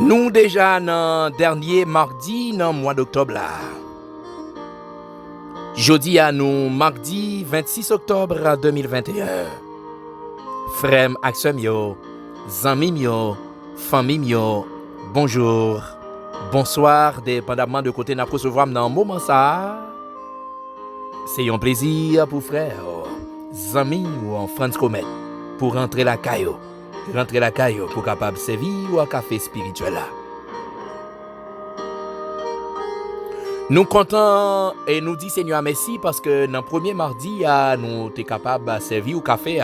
Nous déjà dans dernier mardi dans mois d'octobre là. Jeudi à nous mardi 26 octobre 2021. Frère ak sœur yo, zanmi yo, famille yo, bonjour, bonsoir, dépendamment de côté n'a recevoir dans moment ça. C'est un plaisir pour frère, zanmi ou en France Comet pour rentrer la caillou. Rentrer la caillou pour capable servir ou un café spirituel là. Nous comptons et nous dit Seigneur merci parce que dans le premier mardi nous sommes capables de servir au café.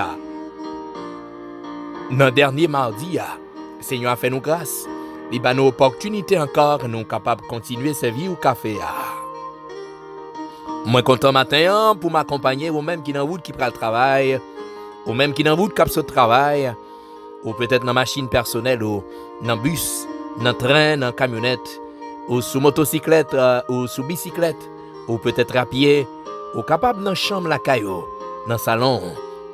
Dans le dernier mardi, Seigneur a fait nous grâce. Il a nous opportunité encore nous capables de continuer à servir au café. Moi content matin pour m'accompagner ou même qui dans route qui prend le travail, ou même qui dans route qui a travail, ou peut-être dans machine personnelle ou dans bus, dans train, dans camionnette, ou sous motocyclette ou sous bicyclette, ou peut-être à pied, ou capable dans chambre la caillou, dans salon,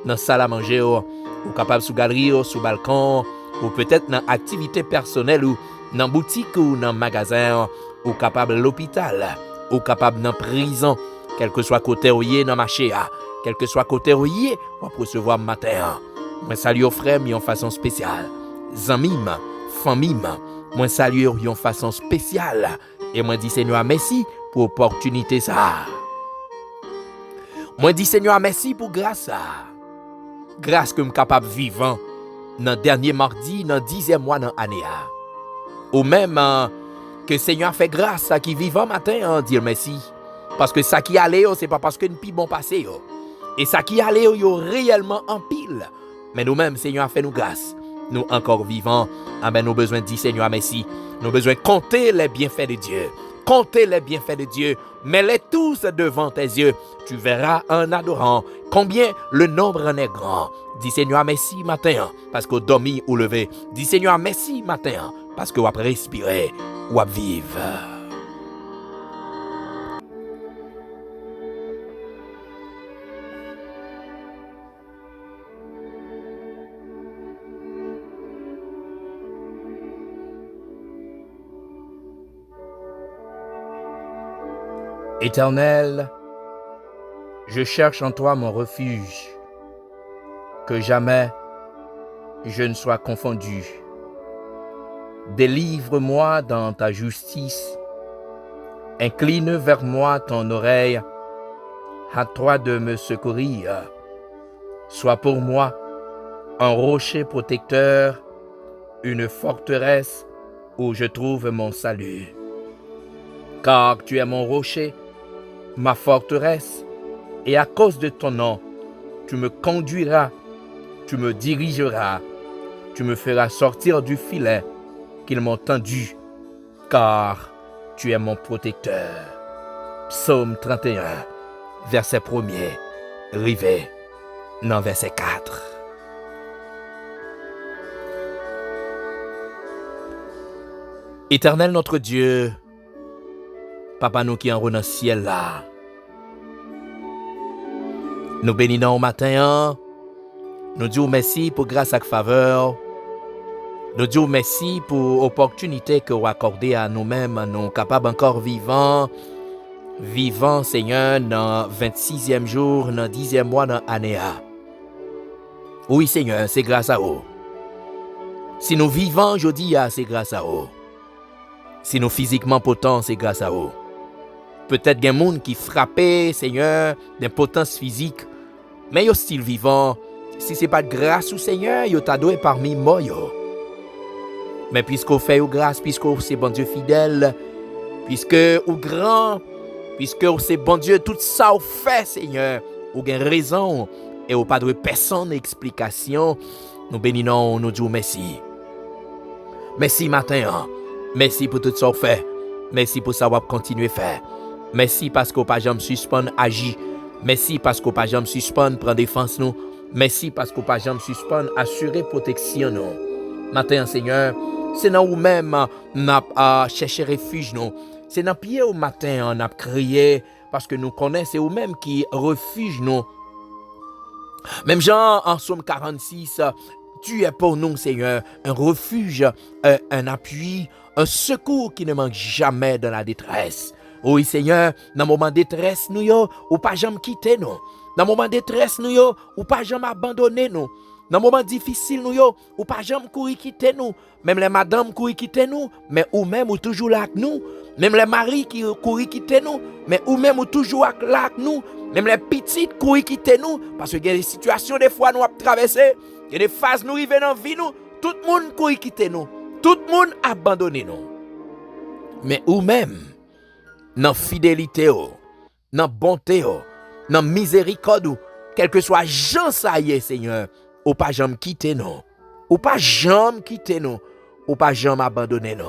dans salle à manger, ou capable sous galerie, ou sous balcon, ou peut-être dans activité personnelle ou dans boutique ou dans magasin, ou capable l'hôpital, ou capable dans prison, quel que soit côté où y est dans marché, quel que soit côté où y est, on va recevoir matin. Moi salue aux frères en façon spéciale. Zanmim, famille, moi salue en façon spéciale. Et moi dis Seigneur merci pour opportunité ça. Moi dis Seigneur merci pour grâce ça. Grâce que je suis capable de vivre dans le dernier mardi, dans le 10e mois dans l'année. Ou même que Seigneur a fait grâce à qui vivant matin, dire merci. Parce que ça qui allait, c'est pas parce que nous bon passé. Et ça qui allait, réellement en pile. Mais nous-mêmes, Seigneur a fait nous grâce. Nous encore vivants, nous avons besoin de dire Seigneur merci. Nous avons besoin de compter les bienfaits de Dieu. Compter les bienfaits de Dieu. Mets-les tous devant tes yeux. Tu verras en adorant combien le nombre en est grand. Dis Seigneur merci matin parce qu'on dormi ou levé. Dis Seigneur merci matin parce qu'on va respirer ou va vivre. Éternel, je cherche en toi mon refuge, que jamais je ne sois confondu. Délivre-moi dans ta justice, incline vers moi ton oreille, hâte-toi de me secourir. Sois pour moi un rocher protecteur, une forteresse où je trouve mon salut. Car tu es mon rocher, ma forteresse, et à cause de ton nom, tu me conduiras, tu me dirigeras, tu me feras sortir du filet qu'ils m'ont tendu, car tu es mon protecteur. Psaume 31, verset 1er, rivé, dans verset 4. Éternel notre Dieu, Papa nous qui en haut dans le ciel là. Nous bénissons au matin. Nous disons merci pour grâce et faveur. Nous disons merci pour l'opportunité que vous accordez à nous-mêmes, nous capables encore vivants. Vivants, Seigneur, dans le 26e jour, dans le 10e mois dans l'année. Oui, Seigneur, c'est grâce à vous. Si nous vivons aujourd'hui, c'est grâce à vous. Si nous physiquement potents, c'est grâce à vous. Peut-être qu'il y a des gens qui frappent, Seigneur, d'impotence physique, mais ils sont vivants. Si ce n'est pas de grâce au Seigneur, ils sont doués parmi moi. Mais puisqu'on fait grâce, puisqu'on c'est bon Dieu fidèle, puisque ou grand, puisque c'est bon Dieu, tout ça on fait, Seigneur, ou avez raison, et ou pas de personne d'explication, nous bénissons, nous disons merci. Merci matin, merci pour tout ça on fait, merci pour ça on va continuer à faire. Merci parce qu'on pas jamais suspendre agir. Merci parce qu'on pas jamais suspendre prendre défense nous. Merci parce qu'on pas jamais suspendre assurer protection nous. Matin Seigneur, c'est dans nous même n'a chercher refuge nous. C'est dans pied au matin on a crié parce que nous connaissons c'est nous même qui refuge nous. Même Jean en Somme 46 Tu es pour nous, Seigneur, un refuge, un appui, un secours qui ne manque jamais dans la détresse. Oui, Seigneur, dans le moment de détresse, nous, ou pas jamais quitter nous. Dans le moment de détresse, nous, ou pas jamais abandonner nous. Dans le moment difficile, nous, ou pas jamais courir quitter nous. Même les madames courir quitter nous, mais ou même ou toujours là avec nous. Même les maris qui courir quitter nous, mais ou même ou toujours là avec nous. Même les petites courir quitter nous, parce qu'il y a des situations, des fois, nous avons traversé, il y a des phases, nous arrivons dans la vie, nous, tout le monde courir quitter nous. Tout le monde abandonne nous. Mais ou même, dans fidélité, dans bonté, dans miséricorde, quel que soit Jean ça y est, Seigneur, ou pas jamais quitter nous, ou pas jamais quitter nous, ou pas jamais abandonner nous.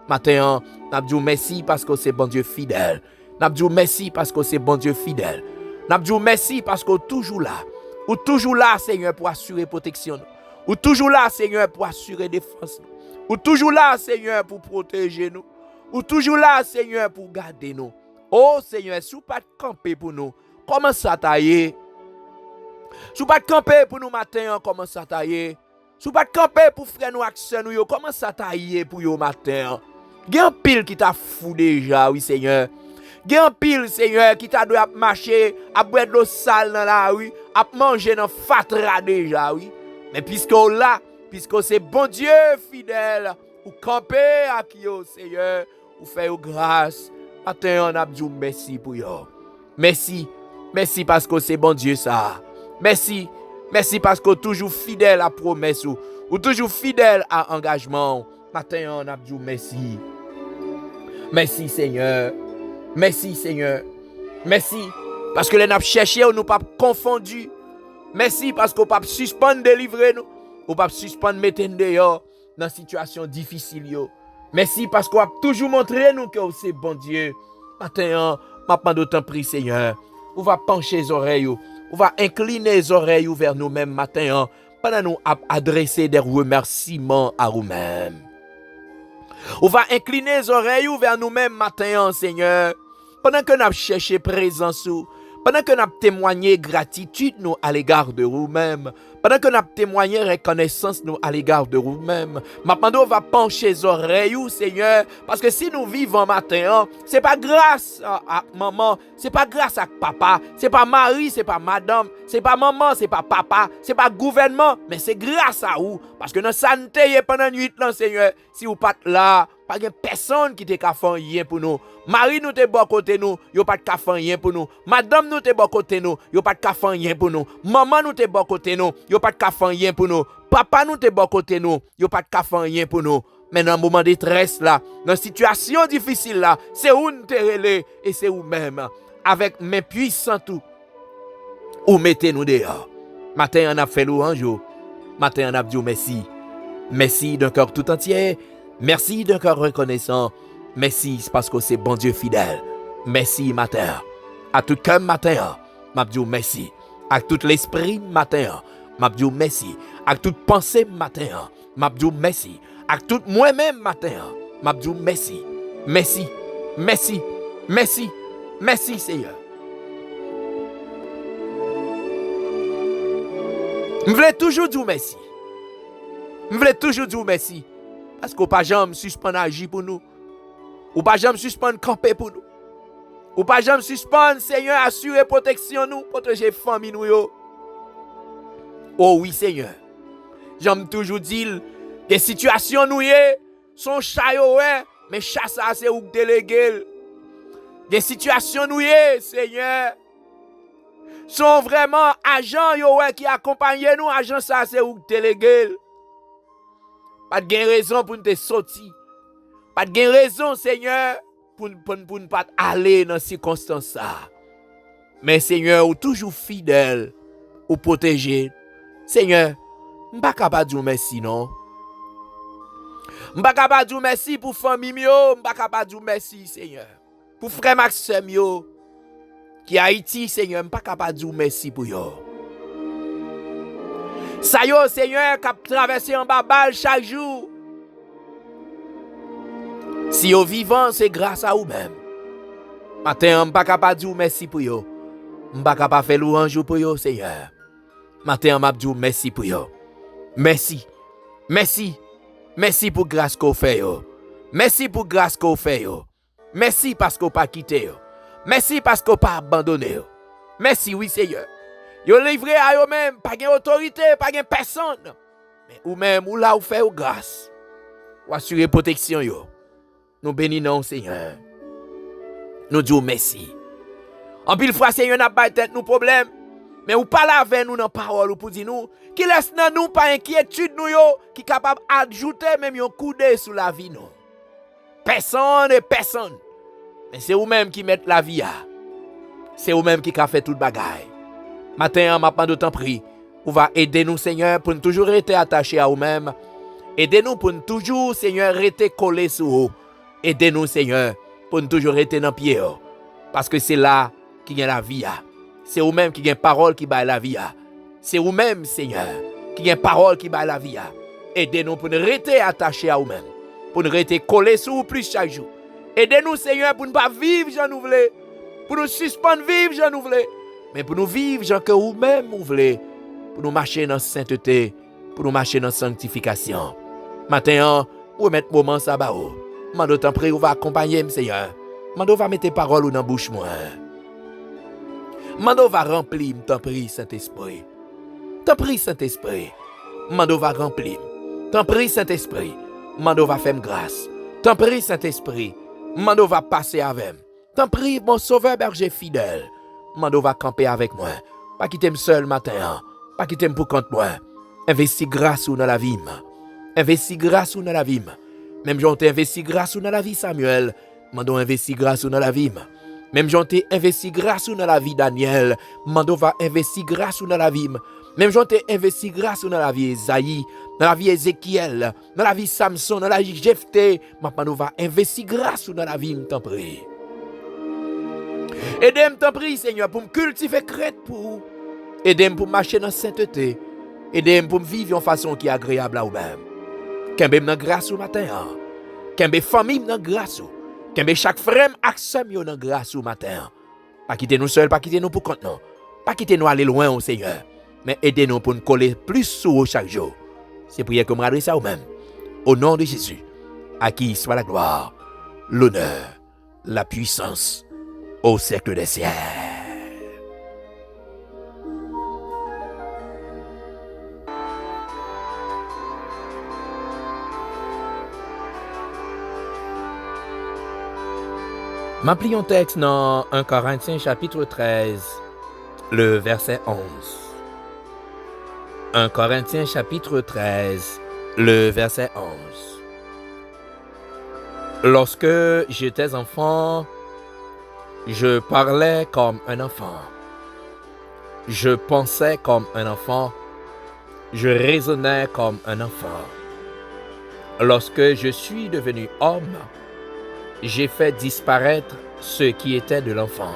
Maintenant, n'a dit merci parce que c'est bon Dieu fidèle. N'a dit merci parce que c'est bon Dieu fidèle. N'a dit merci parce que toujours là, ou toujours là, Seigneur, pour assurer protection, ou toujours là, Seigneur, pour assurer défense, ou toujours là, Seigneur, pour protéger nous, ou toujours là, Seigneur, pour garder nous. Oh Seigneur, si vous pas de camper pour nous, comment ça tailler? Si vous pas de camper pour nous matin, comment ça tailler? Si vous pas de camper pour frère nous accès nous, comment ça tailler pour yo matin? Il y a un pile qui t'a fou déjà, oui Seigneur. Il y a un pile, Seigneur, qui t'a dû marcher, à boire de l'eau sale dans la rue, à manger dans fatra déjà, oui. Mais puisque là, puisque c'est bon Dieu fidèle, ou camper à qui yo, Seigneur, ou faire grâce. Matin, on a dit merci pour yo. Merci, merci parce que c'est bon Dieu ça. Merci, merci parce que toujours fidèle à promesse ou toujours fidèle à engagement. Matin, on a dit merci. Merci Seigneur. Merci Seigneur. Merci parce que les n'a cherché ou nous pas confondu. Merci parce qu'on pas suspendre délivrer nous. Ou pas suspendre mettre dehors dans situation difficile yo. Merci parce qu'on a toujours montré nous que c'est bon Dieu. Matin, maintenant d'autant prie Seigneur. On va pencher les oreilles, on va incliner les oreilles vers nous-mêmes matin pendant nous adresser des remerciements à nous-mêmes. On va incliner les oreilles vers nous-mêmes matin Seigneur. Pendant que nous cherchons présence, pendant que nous témoignons gratitude nous à l'égard de nous-mêmes, pendant que nous témoignons reconnaissance nous à l'égard de nous-mêmes, maintenant on va pencher les oreilles, Seigneur, parce que si nous vivons matin, c'est pas grâce à maman, c'est pas grâce à papa, c'est pas mari, c'est pas madame, c'est pas maman, c'est pas papa, c'est pas gouvernement, mais c'est grâce à vous, parce que notre santé pendant la nuit, Seigneur, si vous pas là, pas de personne qui te ka fait rien pour nous. Marie nous te bon côté nous, yo pas de ka fait rien pour nous. Madame nous te bon côté nous, yo pas de ka fait rien pour nous. Maman nous te bon côté nous, yo pas de ka fait rien pour nous. Papa nous te bon côté nous, yo pas de ka fait rien pour nous. Mais dans le moment de détresse là, dans situation difficile là, c'est où nous te relais et c'est où même avec mes puissants tout ou mettez nous dehors. Matin on a fait louange, matin on a dit merci. Merci d'un cœur tout entier. Merci d'un cœur reconnaissant. Merci parce que c'est bon Dieu fidèle. Merci matin. À tout cœur matin, m'a dit merci. À tout l'esprit matin, m'a dit merci. À toute pensée matin, m'a dit merci. À tout moi-même matin, m'a dit merci. Merci. Merci. Merci. Merci Seigneur. Je voulais toujours dire merci. Je voulais toujours dire merci. Parce qu'on pas jamais suspendre agir pour nous. Ou pas jamais suspendre camper pour nous. Ou pas jamais suspendre Seigneur assurer protection nous, protéger famille nous yo. Oh oui Seigneur. J'aime toujours dire des situations nous yé sont chat yo mais chat ça c'est ou délégué. Des situations nous yé Seigneur sont vraiment agents yo qui accompagnent nous, agents ça c'est ou délégué. Pas de raison pour nous te sortir. Pas de raison, Seigneur, pour ne pas aller dans ces circonstances. Mais Seigneur, ou toujours fidèle, ou protégé. Seigneur, je ne suis pas capable de dire merci, non? Je ne suis pas capable de dire merci pour famille, je ne suis pas capable de dire merci, Seigneur. Pour frère Maxime, qui est Haïti, Seigneur, je ne suis pas capable de dire merci pour eux. Ça yo, Seigneur, qui a traversé en babal chaque jour. Si yo vivant, c'est grâce à vous-même. Matin, je ne suis pas capable de dire merci pour vous. Je ne suis pas capable de faire louange pour vous, Seigneur. Matin, je dis merci pour vous. Merci. Merci. Merci pour grâce qu'on fait. Merci pour grâce qu'on fait. Merci parce qu'on pas quitté. Merci parce qu'on pas abandonné. Merci, oui, Seigneur. Yo livré à eux même, pas de autorité, pas de personne. Mais ou même, ou là, ou fait grâce. Ou assurer protection, yo. Nous bénissons, Seigneur. Nous disons merci. En pile fois, Seigneur, n'a pas tête nos problèmes. Mais ou pas avec nous dans la parole pour dire nous, qui laisse nous pas inquiétude nous yo, qui est capable d'ajouter même un coup d'œil sur la vie nous. Personne et personne. Mais c'est vous-même qui mettez la vie à. C'est vous-même qui a fait toute bagaille. Matin, maintenant de temps pris, vous va aider nous, Seigneur, pour nous toujours rester attachés à vous-même. Aidez-nous pour nous toujours, Seigneur, rester collés sur vous. Aidez-nous, Seigneur, pour nous toujours rester dans le pied. Parce que c'est là qui a la vie. C'est vous-même qui a parole qui bat la vie. C'est vous-même, Seigneur, qui a parole qui bat la vie. Aidez-nous pour nous rester attachés à vous-même. Pour nous rester collés sur vous plus chaque jour. Aidez-nous, Seigneur, pour ne pas vivre, j'en nous voulez. Pour nous suspendre vivre, j'en nous voulez. Mais pour nous vivre, j'en que vous-même vous voulez. Pour nous marcher dans la sainteté. Pour nous marcher dans la sanctification. Maintenant, vous mettez moment ça bas. Mando t'en prie, vous va accompagner, Seigneur. Mando va mettre paroles dans la bouche, moi. Mando va remplir, t'en prie, Saint-Esprit. T'en prie, Saint-Esprit. Mando va remplir. T'en prie, Saint-Esprit. Mando va faire grâce. T'en prie, Saint-Esprit. Mando va passer avec. T'en prie, mon sauveur berger fidèle. Mando va camper avec moi. Pas quitter me seul matin. Pas quitter me pour compte moi. Investis grâce ou dans la vie. Investis grâce ou dans la vie. Même j'en t'ai investi grâce ou dans la vie Samuel. Mando investi grâce ou dans la vie. Même j'en t'ai investi grâce ou dans la vie Daniel. Mando va investir grâce ou dans la vie. Même j'en t'ai investi grâce ou dans la vie Esaïe. Dans la vie Ézéchiel. Dans la vie Samson. Dans la vie Jephthé. Mando va investir grâce ou dans la vie, m'en prie. Aidez-moi, t'en prie, Seigneur, pour me cultiver crête pour vous. Aidez-moi pour marcher dans la sainteté. Aidez-moi pour me vivre en façon qui est agréable à vous-même. Qu'embé dans grâce au matin. Qu'embé famille dans grâce. Qu'embé chaque frère accès dans grâce au matin. Pas quitter nous seuls, pas quitter nous pour compte non. Pas quitter nous aller loin au Seigneur. Mais aidez-nous pour nous coller plus sur chaque jour. C'est prière que je m'adresse à vous-même. Au nom de Jésus, à qui soit la gloire, l'honneur, la puissance, au siècle des siècles. M'applions texte dans 1 Corinthiens chapitre 13, le verset 11. 1 Corinthiens chapitre 13, le verset 11. Lorsque j'étais enfant, je parlais comme un enfant. Je pensais comme un enfant. Je raisonnais comme un enfant. Lorsque je suis devenu homme, j'ai fait disparaître ce qui était de l'enfant.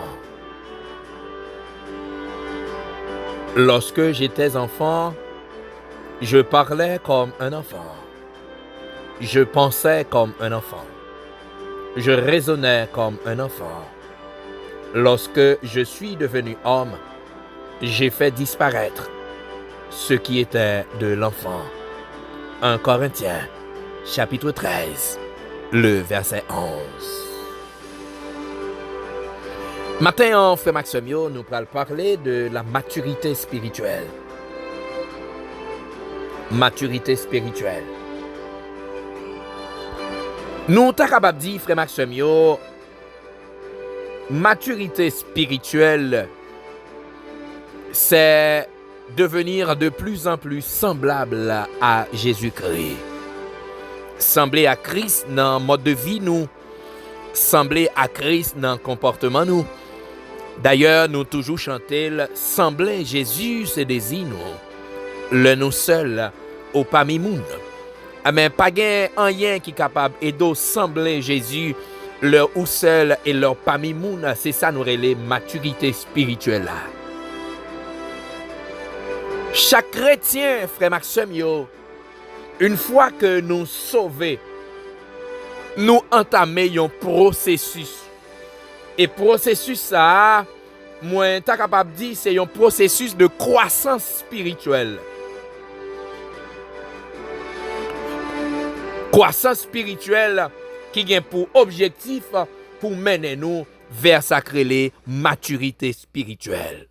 Lorsque j'étais enfant, je parlais comme un enfant. Je pensais comme un enfant. Je raisonnais comme un enfant. Lorsque je suis devenu homme, j'ai fait disparaître ce qui était de l'enfant. 1 Corinthiens, chapitre 13, le verset 11. Matin, frère Maximio, nous allons parler de la maturité spirituelle. Maturité spirituelle. Nous sommes capables de dire, frère Maximio, maturité spirituelle, c'est devenir de plus en plus semblable à Jésus-Christ. Sembler à Christ dans le mode de vie nous, sembler à Christ dans le comportement nous. D'ailleurs, nous toujours chanter sembler Jésus se désire nous, le nous seul au parmi monde. Mais pas rien qui est capable de sembler Jésus leur ou seul et leur parmi monde, c'est ça nous relève maturité spirituelle là. Chaque chrétien, frère Maxime, une fois que nous sauvés, nous entamons un processus. Et processus ça, moi, t'es capable de dire, c'est un processus de croissance spirituelle. croissance spirituelle qui vient pour objectif pour mener nous vers sa maturité spirituelle.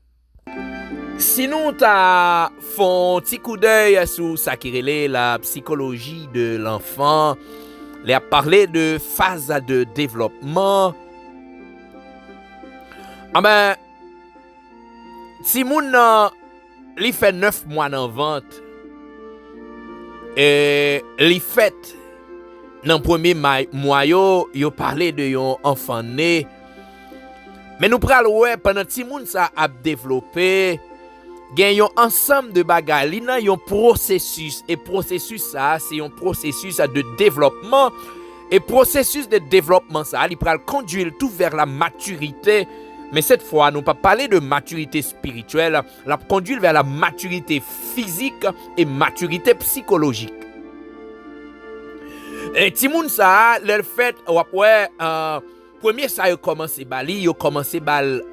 Si nous faisons un petit coup d'œil sur sa la psychologie de l'enfant, il a parlé de phase de développement. Ah ben, si moun li fait 9 mois dans vente et li fait dans premier mois yo parlé de yon enfant né. Mais nous pral ouais pendant ti moun ça a développé gen yon ensemble de bagages li nan yon processus et processus ça c'est un processus de développement et processus de développement ça li pral conduire tout vers la maturité. Mais cette fois, nous ne pas parler de maturité spirituelle, la conduire vers la maturité physique et maturité psychologique. Et Timoun ça, le fait, ouais, premier ça, il commence bali, il commence bal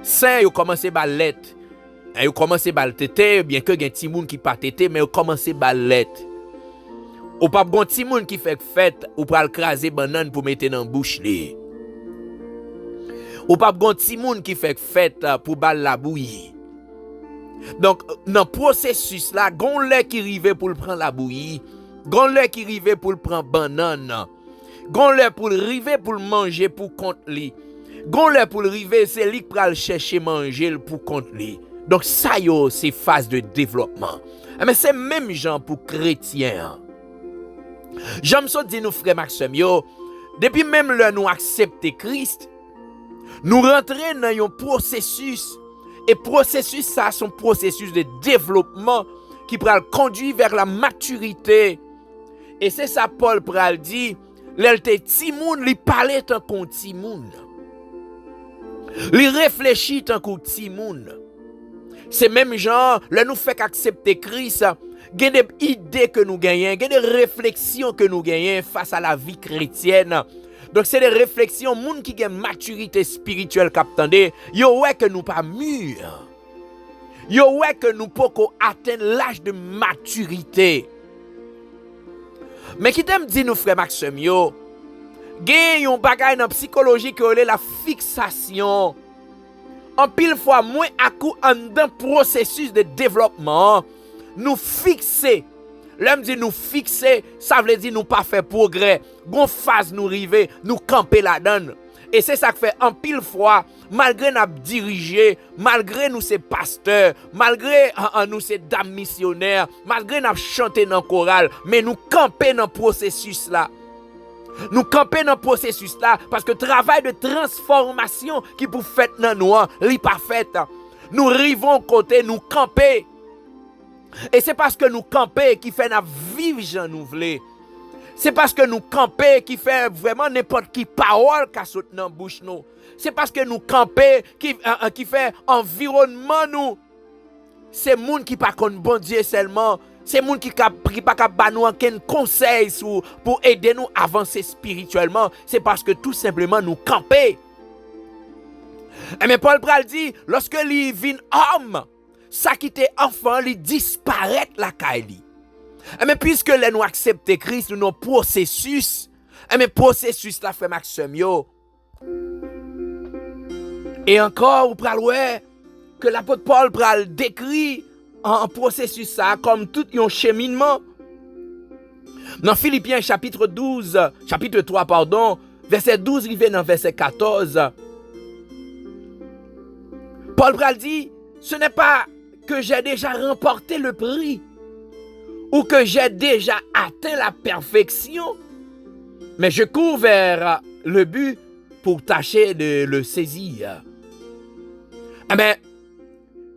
sain, il commence bal let, il commence bal tété, bien que gen Timoun qui pas tété, mais il commence bal let. Ou pas bon Timoun qui fait fête, ou pral craser banane pour mettre dans bouche li. Ou pas gon ti moun qui fait fête pour bal la bouillie. Donc dans processus là, gon lè qui rive pour prendre la bouillie, gon lè qui rive pour prendre banane, gon lè pour rive pour manger pour compte li. Gon lè pour rive c'est li pral chercher manger pour compte li. Donc ça yo c'est phase de développement. Mais c'est même genre pour chrétien. J'aime ça dire nous frère Maxime yo, depuis même le nous accepter Christ, nous rentrons dans un processus et processus ça son processus de développement qui va conduire vers la maturité. Et c'est ça Paul pral dit, l'elte timoun li parle tant qu'on timoun. Li réfléchit tant qu'on timoun. C'est même genre, le nous fait accepter Christ, gen des idées que nous gagnons, gen des réflexions que nous gagnons face à la vie chrétienne. Donc c'est des réflexions, moun qui gen maturité spirituelle qu'attendez, yo ouais que nous pas mûrs. Yo ouais que nous poko atteindre l'âge de maturité. Mais qui t'aime dit nous frère Maxime yo, gen yon bagay dans psychologie que la fixation. En pile fois moins à coup en d'un processus de développement, nous fixer. L'homme dit nous fixer, ça veut dire nous pas faire progrès. Gon phase nous river, nous camper la donne. Et c'est ça que fait en pile fois, malgré nous diriger, malgré nous c'est pasteurs, malgré nous c'est dames missionnaires, malgré nous chanter dans chorale, mais nous camper dans processus là. Nous camper dans processus là parce que travail de transformation qui pour fait dans nous, li pas fait. Nous rivons côté nous camper. Et c'est parce que nous camper qui fait na vivre Jean nous voulons. C'est parce que nous camper qui fait vraiment n'importe qui parole qui saute dans bouche nous. C'est parce que nous camper qui fait environnement nous. C'est monde qui pas connaît bon Dieu seulement. C'est monde qui pas capable nous aucun conseil pour aider nous à avancer spirituellement. C'est parce que tout simplement nous camper. Mais Paul pral dit lorsque li vin homme, ça qui était enfant, il disparaît la caille. Mais puisque nous acceptons Christ, nous avons processus. Mais processus la fait Maxime yo. Et encore, vous pral ouais que l'apôtre Paul pral décrit en processus ça comme tout un cheminement. Dans Philippiens chapitre 3 pardon, verset 12 rivé dans verset 14. Paul pral dit, ce n'est pas que j'ai déjà remporté le prix ou que j'ai déjà atteint la perfection, mais je cours vers le but pour tâcher de le saisir. Mais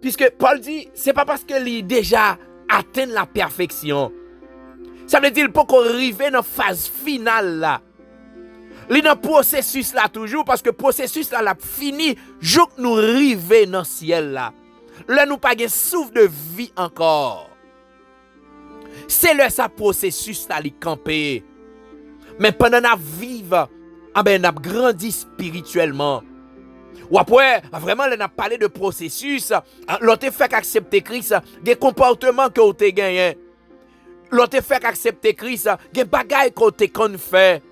puisque Paul dit, c'est pas parce qu'il a déjà atteint la perfection. Ça veut dire pour qu'on arrive dans la phase finale là. Il est dans le processus là toujours parce que le processus là l'a fini. Jour que nous arrivons dans le ciel là. Là nous pas de souffle de vie encore. C'est le ça processus là li camper. Mais pendant nous vivre, nous grandi spirituellement. Ou après, vraiment, on a parlé de processus. L'autre fait qu'accepter Christ, des comportements que vous avez gagnés. l'autre fait accepter Christ, il y a des bagailles qu'on fait.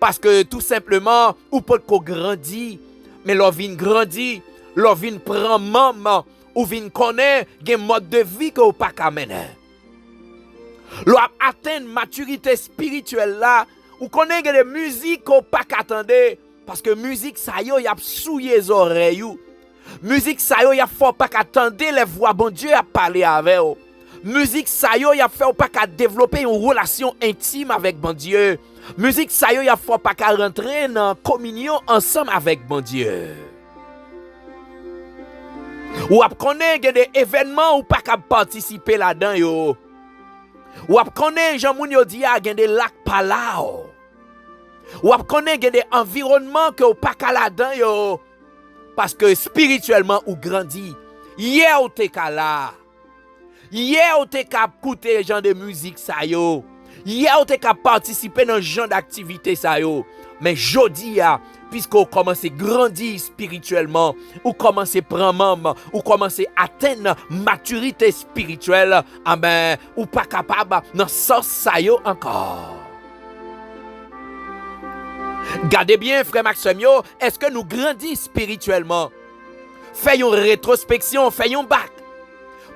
Parce que tout simplement, ou peut qu'on grandit, mais l'on vient grandir, l'on vient prendre maman, ou vient connaître un mode de vie qu'on pas qu'à mener. L'on atteint une maturité spirituelle là, ou connaît des musiques qu'on pas qu'attendre, parce que musique ça y a souillé les oreilles. Musique ça y a faut pas qu'attendre les voix bon Dieu à parler avec vous. Musique ça y a fait pas qu'à développer une relation intime avec bon Dieu. Musique ça y a faut pas qu'à rentrer dans communion ensemble avec bon Dieu. Ou ap connaît des événements ou pas qu'à participer là-dedans yo. Ou ap connaît Jean moun yo di a gen des lacs par là. Ou ap connaît des environnements que ou pas qu'à là-dedans yo. Parce que spirituellement ou grandi. Hier ou te ka là. Hier ou te ka écouter genre de musique ça yo. Hier ou te ka participer dans genre d'activité ça yo. Mais jodi a puisqu'on commence à grandir spirituellement, ou commence à prendre maman, ou commence à atteindre maturité spirituelle, ah ben, ou pas capable dans sens ça yo encore. Gardez bien, frère Maxime, est-ce que nous grandissons spirituellement? Faisons rétrospection, faisons bac.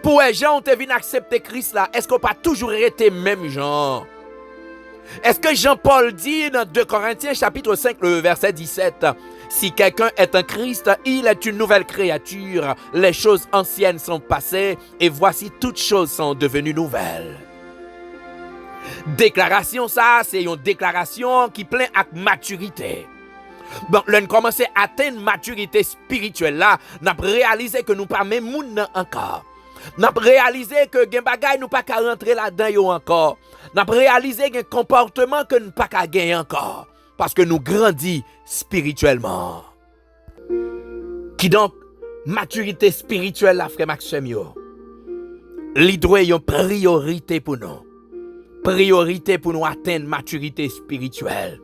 Pour les gens qui viennent accepter Christ là, est-ce qu'on pas toujours été même genre? Est-ce que Jean-Paul dit dans 2 Corinthiens chapitre 5, le verset 17, si quelqu'un est un Christ, il est une nouvelle créature. Les choses anciennes sont passées et voici toutes choses sont devenues nouvelles. Déclaration ça, c'est une déclaration qui plein avec maturité. Bon, l'on commence à atteindre maturité spirituelle là, n'a réalisé que nous pas même moun encore. N'a réalisé que gen bagay nous pas qu'à rentrer là-dedans yo encore. N'a réalisé gen comportement que nous pas qu'à gagner encore parce que nous grandis spirituellement. Qui donc maturité spirituelle la frère Maxime yo. Li doit yon priorité pour nous. Priorité pour nous atteindre maturité spirituelle.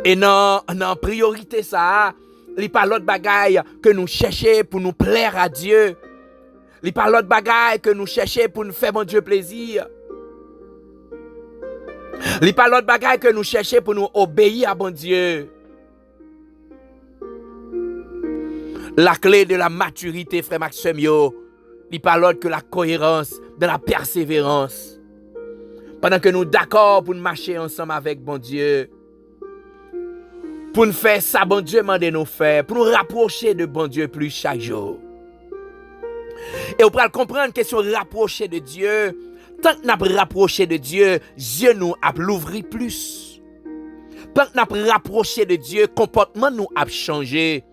Et non priorité ça, li pas l'autre bagaille que nous chercher pour nous plaire à Dieu. Li pas l'autre bagaille que nous chercher pour nous faire bon Dieu plaisir. Li pas l'autre bagaille que nous chercher pour nous obéir à bon Dieu. La clé de la maturité, frère Maxime yo, li pas l'autre que la cohérence, de la persévérance. Pendant que nous d'accord pour nous marcher ensemble avec bon Dieu. Pour nous faire ça, bon Dieu m'a de nous faire, pour nous rapprocher de bon Dieu plus chaque jour. Et on peut comprendre que si on rapproche de Dieu, tant que nous rapproché de Dieu, Dieu nous a l'ouvri plus. Tant que nous rapproché de Dieu, comportement nous a changé.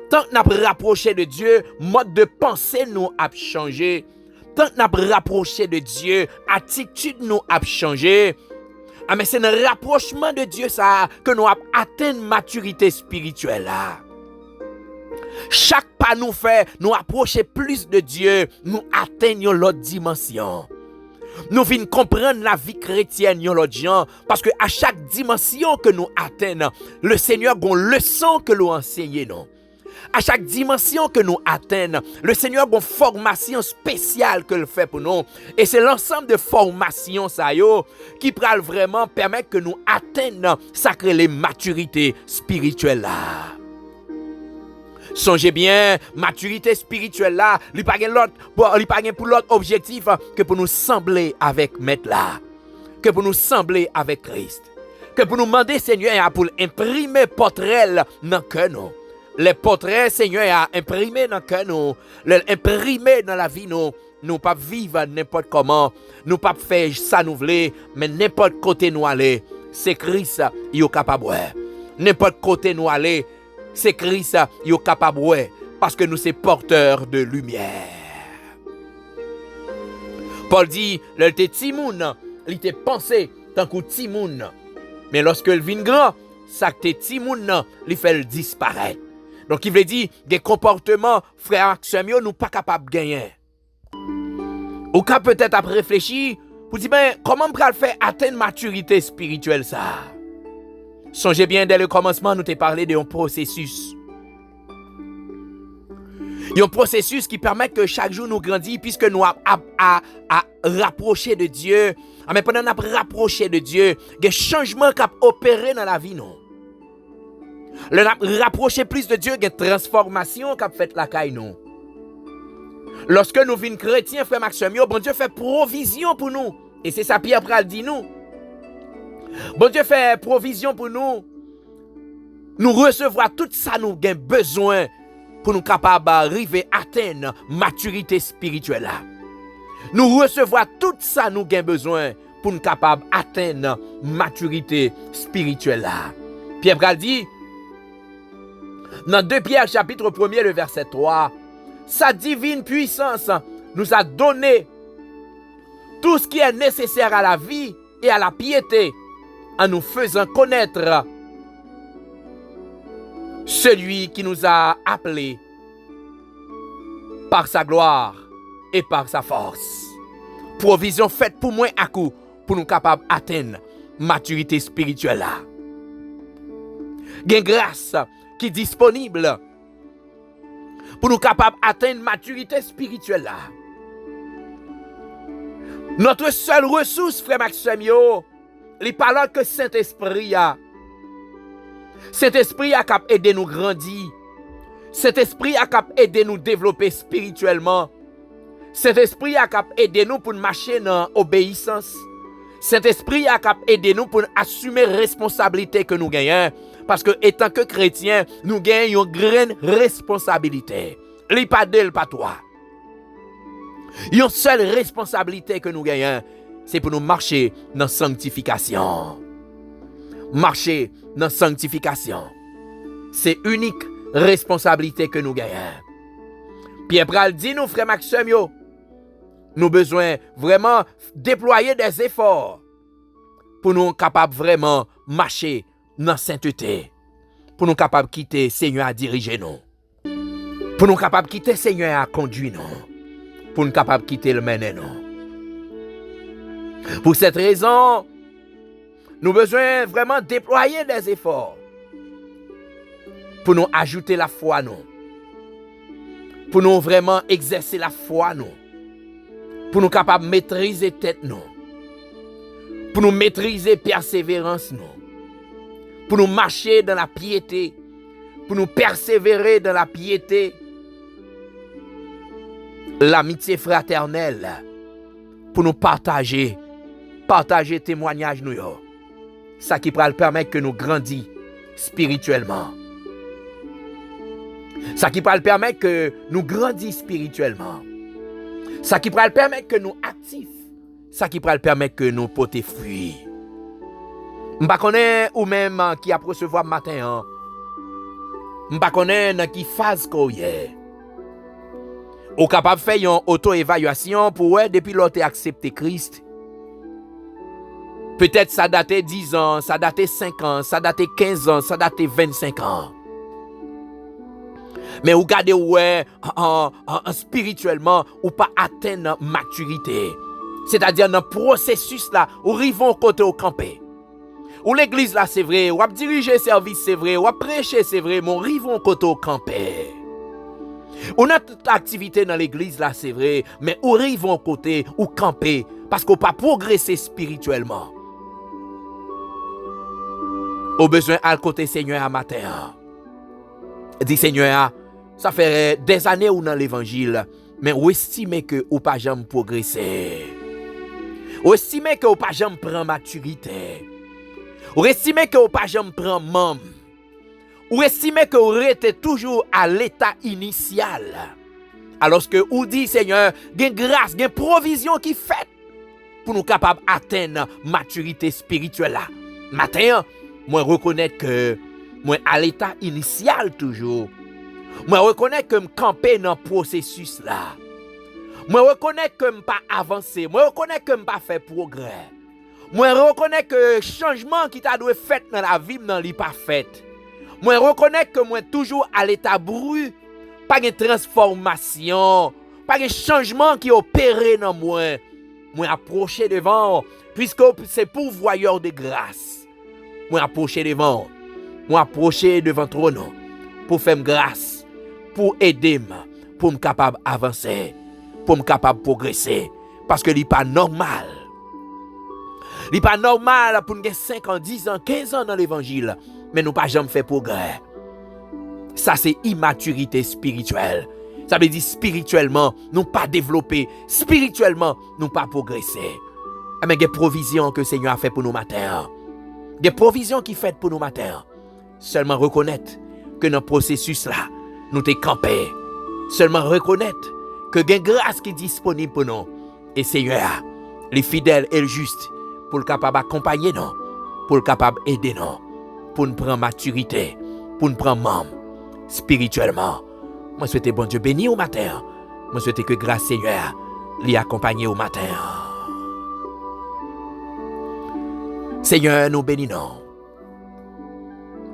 Tant que nous rapproché de Dieu, mode de pensée nous a changé. Tant que nous rapproché de Dieu, attitude nous a changé. Ah mais c'est un rapprochement de Dieu ça que nous avons atteint maturité spirituelle là. Chaque pas nous fait, nous approcher plus de Dieu, nous atteignons l'autre dimension. Nous venons comprendre la vie chrétienne l'autre gens parce que à chaque dimension que nous atteignons, le Seigneur a une leçon que nous enseignons. À chaque dimension que nous atteignons, le Seigneur a une formation spéciale que le fait pour nous. Et c'est l'ensemble de formations ça yo qui peut vraiment permettre que nous atteignions sacré les maturités spirituelles là. Songez bien, maturité spirituelle là, il pas pour l'autre objectif que pour nous sembler avec Maître là, que pour nous sembler avec Christ, que pour nous demander Seigneur pour imprimer portrait dans cœur nous. Les portraits Seigneur a imprimé dans cœur nous, les imprimer dans la vie nous. Nous pas vivre n'importe comment, nous pas faire ça nous voulons, mais n'importe côté nous aller, c'est Christ qui est capable. N'importe côté nous aller, c'est Christ qui est capable parce que nous sommes porteurs de lumière. Paul dit, le te timoun, il te pensé tant que timoun. Mais lorsque il vient grand, ça te timoun, il fait le disparaître. Donc il veut dire des comportements frère Maxime nous pas capable de gagner. Ou quand peut-être après réfléchir pour dire ben comment on peut faire atteindre maturité spirituelle ça. Songez bien dès le commencement nous t'ai parlé d'un processus. Il y a un processus qui permet que chaque jour nous grandissions puisque nous à rapprocher de Dieu. Mais pendant qu'on a rapproché de Dieu, il y a des changements qui ont opéré dans la vie. Non? Le rapprocher plus de Dieu, il y a une transformation qui a fait la caille. Non? Lorsque nous venons chrétiens, frère Maxime, bon Dieu fait provision pour nous. Et c'est ça Pierre Pral dit nous. Bon Dieu fait provision pour nous. Nous recevoir tout ça nous avons besoin pour nous capables d'arriver à atteindre maturité spirituelle. Nous recevoir tout ça nous avons besoin pour nous capables d'atteindre maturité spirituelle. Pierre Pral dit, dans 2 Pierre chapitre 1er, le verset 3, sa divine puissance nous a donné tout ce qui est nécessaire à la vie et à la piété en nous faisant connaître celui qui nous a appelés par sa gloire et par sa force. Provision faite pour moi à coup pour nous capables d'atteindre maturité spirituelle. Il y a une grâce qui est disponible pour nous capables d'atteindre maturité spirituelle. Notre seule ressource, frère Maxime, les paroles que Saint-Esprit a. Saint-Esprit a capable aider nous grandir. Saint-Esprit a capable aider nous développer spirituellement. Saint-Esprit a capable aider nous pour marcher dans l'obéissance. Saint-Esprit a capable aider nous pour assumer la responsabilité que nous gagnons. Parce que, étant que chrétiens, nous gagnons une grande responsabilité. Les pas d'elle, pas toi. Une seule responsabilité que nous gagnons, c'est pour nous marcher dans la sanctification. Marcher dans la sanctification. C'est unique responsabilité que nous gagnons. Pierre Pral dit nous, frère Maxime, nous besoin vraiment déployer des efforts pour nous capables vraiment marcher dans la sainteté. Pour nous capables de quitter Seigneur à diriger nous. Pour nous capables de quitter Seigneur à conduire nous. Pour nous capables de quitter le mener nous. Pour cette raison, nous besoin vraiment déployer des efforts pour nous ajouter la foi nous. Pour nous vraiment exercer la foi nous. Pour nous capables de maîtriser tête nous. Pour nous maîtriser persévérance nous. Pour nous marcher dans la piété. Pour nous persévérer dans la piété. L'amitié fraternelle. Pour nous partager témoignage nous. Ça qui pourra permettre que nous grandissions spirituellement. Ça qui pourra permettre que nous grandissions spirituellement. Ça qui pourra permettre que nous actifs. Ça qui pourra permettre que nous portions fruits. Je ne connais pas ou même qui a recevoir matin. Je ne connais pas qui phase qu'on est. Ou capable de faire une auto-évaluation pour depuis lors tu accepté Christ. Peut-être ça datait 10 ans, ça datait 5 ans, ça datait 15 ans, ça datait 25 ans. Mais vous regardez spirituellement ou pas atteindre maturité. C'est-à-dire dans le processus là, où arrivons côté au campé. Ou l'église là c'est vrai, ou diriger service c'est vrai, ou prêcher c'est vrai, mais arrivons côté au campé. On a toute activité dans l'église là c'est vrai, mais où arrivons côté ou camper parce qu'on pas progresser spirituellement. Au besoin à côté Seigneur à matin. Dit Seigneur, ça fait des années ou dans l'évangile, mais ou estimez que ou pas jamais progresser. Ou estimez que ou pas jamais prendre maturité. Ou estimez que ou pas jamais prendre membre. Ou estimez que vous êtes toujours à l'état initial. Alors que vous dit Seigneur, il y a grâce, il y a provision qui fait pour nous capables d'atteindre maturité spirituelle là. Matin, moi reconnais que moi à l'état initial toujours. Moi reconnais que je camper dans le processus là. Moi reconnais que je pas avancer, moi reconnais que je pas faire progrès. Moi reconnais que le changement qui t'a dû fait dans la vie dans li pas fait. Moi reconnais que moi toujours à l'état brut, pas de transformation, pas de changement qui opéré dans moi. Moi approcher devant puisque c'est pourvoyeur de grâce. Moi approcher devant. Moi approcher devant trône pour faire grâce, pour aider, pour me capable avancer, pour me capable progresser. Parce que ce n'est pas normal. Ce n'est pas normal pour nous 5 ans, 10 ans, 15 ans dans l'évangile, mais nous pas jamais fait progrès. Ça, c'est immaturité spirituelle. Ça veut dire spirituellement, nous pas développer. Spirituellement, nous pas progresser. Mais il y a des provisions que le Seigneur a fait pour nous matin. Des provisions qui fait pour nous matin. Seulement reconnaître que dans le processus là, nous t'es campé. Seulement reconnaître que il y a une grâce qui est disponible pour nous. Et Seigneur, les fidèles et le juste, pour le capable accompagner nous, pour le capable aider nous, pour nous prendre maturité, pour nous prendre membre spirituellement. Moi souhaite bon Dieu béni au matin. Moi souhaite que grâce Seigneur l'y accompagner au matin. Seigneur, nous bénissons.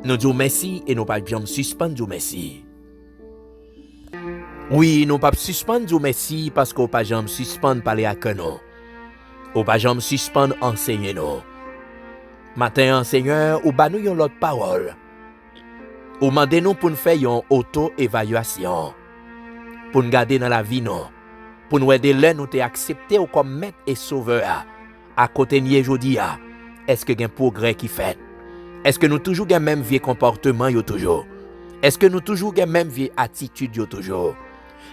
Nous disons merci et nous pas jamais suspendre merci. Oui, nous pas suspendre merci parce qu'on pas jamais suspendre parler à nous. On pas jamais suspendre enseigner nous. Matin, Seigneur, ou ba nous yon l'autre parole. Ou mandez nous pour nous faire une auto-évaluation. Pour nous garder dans la vie nous. Pour nous aider là nous accepter comme maître et sauveur. À côté de aujourd'hui, est-ce que y a un progrès qui fait? Est-ce que nous toujours le même vieux comportement yo toujours? Est-ce que nous toujours la même vieille attitude yo toujours?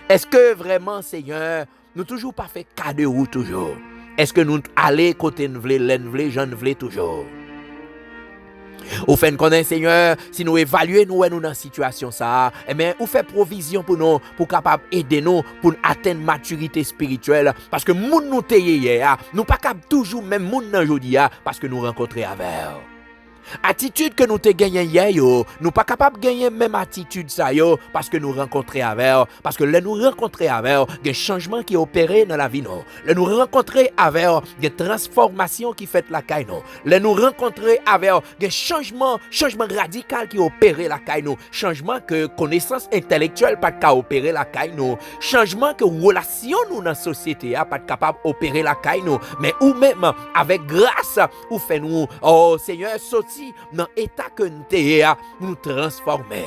Est-ce que vraiment, Seigneur, nous toujours pas fait cas de roue toujours? Est-ce que nous allons côté nous vle, l'en vle, j'en vle toujours? Ou fait connaître, Seigneur, si nous évaluons nous dans la situation ça, eh bien, ou fait provision pour nous, pour capable aider nous, pour atteindre maturité spirituelle, parce que moun nous te hier, nous pas capable toujours même moun nan jodi parce que nous rencontrer avec. Attitude que nous te gagné hier yo, nous pas capable gagner même attitude ça yo parce que nous rencontrer avec, parce que là nous rencontrer avec des changements qui opéré dans la vie non. Là nous rencontrer avec des transformations qui fait la caille non. Là nous rencontrer avec des changements radical qui opéré la caille non. Changement que connaissance intellectuelle pas capable opérer la caille non. Changement que relation nous dans société a pas capable opérer la caille non. Mais ou même avec grâce ou fait nous oh Seigneur sorti dans l'état que nous transformer.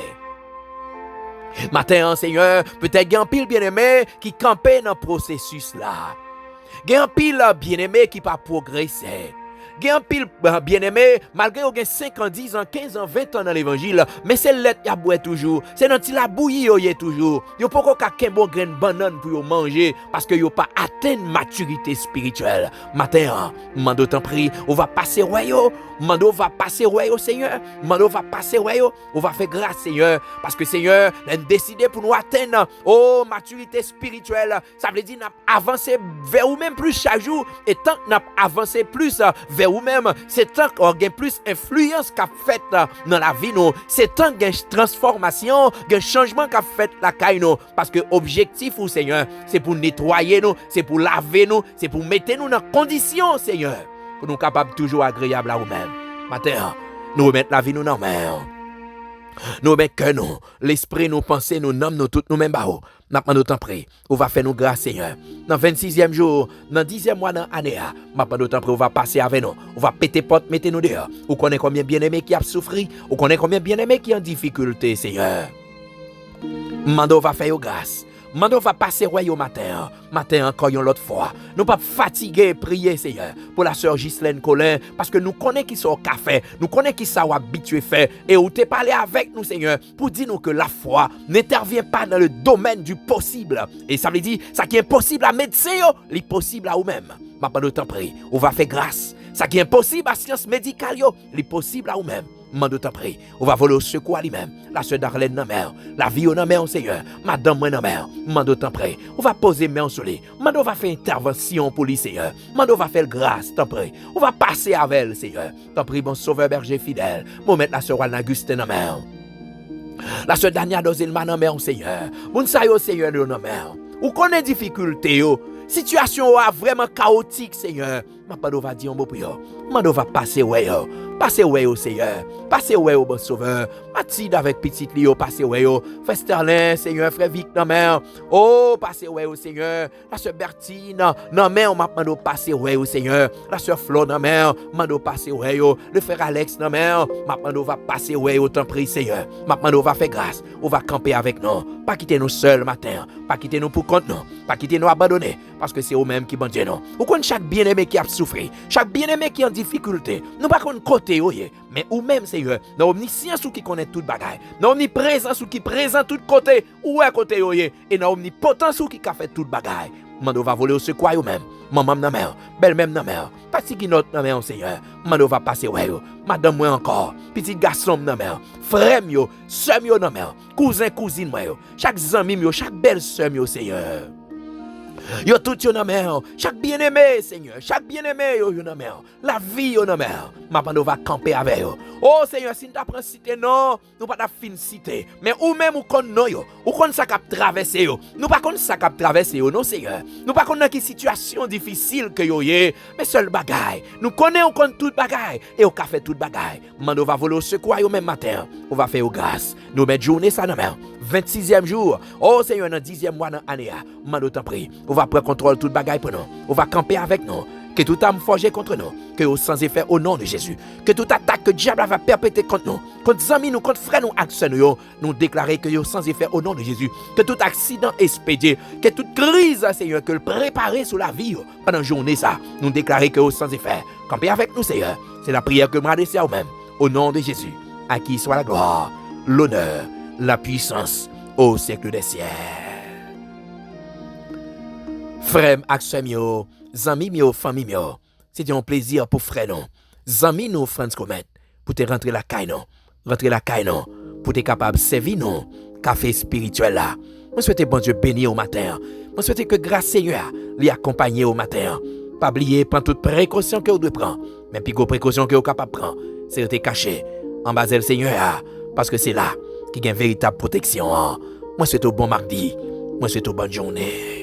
Matin, Seigneur, peut-être qu'il y a un pile bien-aimé qui campait dans le processus là. Il y a un pile bien-aimé qui pas progressé. Il y a un pile bien-aimé, malgré qu'il y a 5 ans, 10 ans, 15 ans, 20 ans dans l'évangile, mais c'est l'être qui a boit toujours. C'est dans la bouillie qui est toujours. Il n'y a pas qu'un bon grain de banane pour manger parce qu'il n'y a pas atteint maturité spirituelle. Matin, mando t'en prie, on va passer royaume. Mando va passer royaume, Seigneur. Mando va passer royaume. On va faire grâce, Seigneur. Parce que, Seigneur, nous avons décidé pour nous atteindre maturité spirituelle. Ça veut dire avancer vers vous-même plus chaque jour. Et tant que nous avancer plus vers vous-même, c'est tant qu'on a plus d'influence qu'a fait dans la vie. C'est tant qu'il y a une transformation, un changement qu'a fait la caille. Parce que l'objectif, Seigneur, c'est pour nettoyer nous, c'est pour laver nous, c'est pour mettre nous dans condition, Seigneur, pour nous capables toujours agréables à vous-même. Matin, nous remettons la vie nous dans main. Nous remettons que nous, l'esprit, nous pensées, nous noms, nous tous nous-mêmes. Nous demandons temps près. On va faire nous grâce, Seigneur. Dans le 26e jour, dans le 10e mois dans l'année, nous demandons temps près. On va passer avec nous. On va péter porte, mettez nous dehors. On connaît combien bien-aimés qui a souffert. On connaît combien bien-aimés qui ont en difficulté, Seigneur. Nous va faire grâce. Mando va passer royaume matin. Matin encore une autre fois. Nous pas fatigués prier Seigneur pour la sœur Ghislaine Colin parce que nous connaissons qui sont au café, nous connaissons qui sont habitués faire et où t'es parlé avec nous Seigneur pour dire nous que la foi n'intervient pas dans le domaine du possible. Et ça veut dire ça qui est possible à médecin, l'impossible à vous-même. Ma pas de temps pris, on va faire grâce. Ça qui est impossible à science médicale, l'impossible à vous-même. Mando t'en prie, on va voler au secours à lui-même. La sœur Darlene dans mer, la vie dans mer, Seigneur. Madame moi dans mer, mando t'en prie. On va poser main sur lui. Mando va faire intervention pour lui, Seigneur. Mando va faire grâce, t'en prie. On va passer avec elle, Seigneur. T'en prie, bon sauveur berger fidèle. Mon mettre la sœur Anna Augustin dans mer. La sœur Dania Dozelma dans mer, Seigneur. Mon sayo, Seigneur, dans mer. Ou connaît difficulté, situation a vraiment chaotique, Seigneur. Mando va dire un mot pour yo. Mando va passer, ouais, yo. Passez ouais au Seigneur. Passez ouais au bon sauveur. Mathilde avec petite Lio, passez ouais au frère Sterling, Seigneur, frère Vic, non mère. Oh, passez ouais au Seigneur. La sœur Bertine, non mère, on m'a demandé passer ouais au Seigneur. La sœur Flo, non mère, m'a demandé passer ouais au. Le frère Alex, non mère, m'a demandé va passer ouais au temps pris Seigneur. M'a demandé va faire grâce. On va camper avec nous. Pas quitter nous seuls matin. Pas quitter nous pour compte nous. Pas quitter nous abandonner. Parce que c'est eux-mêmes qui bandent nous. Ou qu'on chaque bien-aimé qui a souffert. Chaque bien-aimé qui est en difficulté. Nous pas qu'on côté, mais ou même Seigneur. Nous omniscience ou qui connaît toute bagaille. Nous omniprésence ou qui présente tout côté. Ou est côté, et nous omnipotence ou qui a fait toute bagaille. Mando va voler au secours ou même. Maman na mère, belle même na mère. Pas si qui notre na mère Seigneur. Mando va passer ouais yo. Madame moi encore. Petit garçon na mère. Frère yo, sœur yo na mère. Cousin cousine moi yo. Chaque ami yo, chaque belle sœur yo Seigneur. Yo tout yo nan mer, chaque bien-aimé Seigneur, chaque bien-aimé yo nan mer, la vie yo nan mer, ma pando va camper avec yo. Oh Seigneur, si nous t'apprend cité non, nous pas ta fin cité, mais ou même ou kon non yo, ou kon ça cap traverser yo. Nous pas kon ça cap traverser yo non Seigneur. Nous pas kon dans qui situation difficile que yo yé, mais seul bagaille. Nous connaissons kon toute bagaille et on ka fait toute bagaille. Mando va voler au secours yo même matin. On va faire grâce. Nous mettre journée ça nan mer. 26e jour. Oh Seigneur, dans 10e mois dans l'année, mando t'en prie. On va prendre contrôle toute bagaille pour nous. On va camper avec nous. Que tout âme forgé contre nous, que sans effet au nom de Jésus. Que toute attaque que le diable va perpétrer contre nous, contre amis nous, contre frères nous, action nous déclarer que yo sans effet au nom de Jésus. Que tout accident expédié, que toute crise, Seigneur, que le préparer sous la vie pendant la journée ça, nous déclarer que yo sans effet. Camper avec nous, Seigneur. C'est la prière que je m'adresse à vous-même. Au nom de Jésus, à qui soit la gloire, l'honneur, la puissance au siècle des siècles. Frère, action mio, zami mio, famille mio, c'était un plaisir pour frère non. Zami nous, Frantz Comet, pour te rentrer la caille non. Rentrer la caille non. Pour te capable de servir non. Café spirituel là. Je souhaite bon Dieu bénir au matin. Je souhaite que grâce Seigneur l'y accompagner au matin. Pas oublier, prendre toute précaution que vous devez prendre. Mais puis, précaution que vous êtes capable de prendre, c'est rester caché en bas le Seigneur. Parce que c'est là qui a une véritable protection. Moi, c'est au bon mardi. Moi, c'est au bonne journée.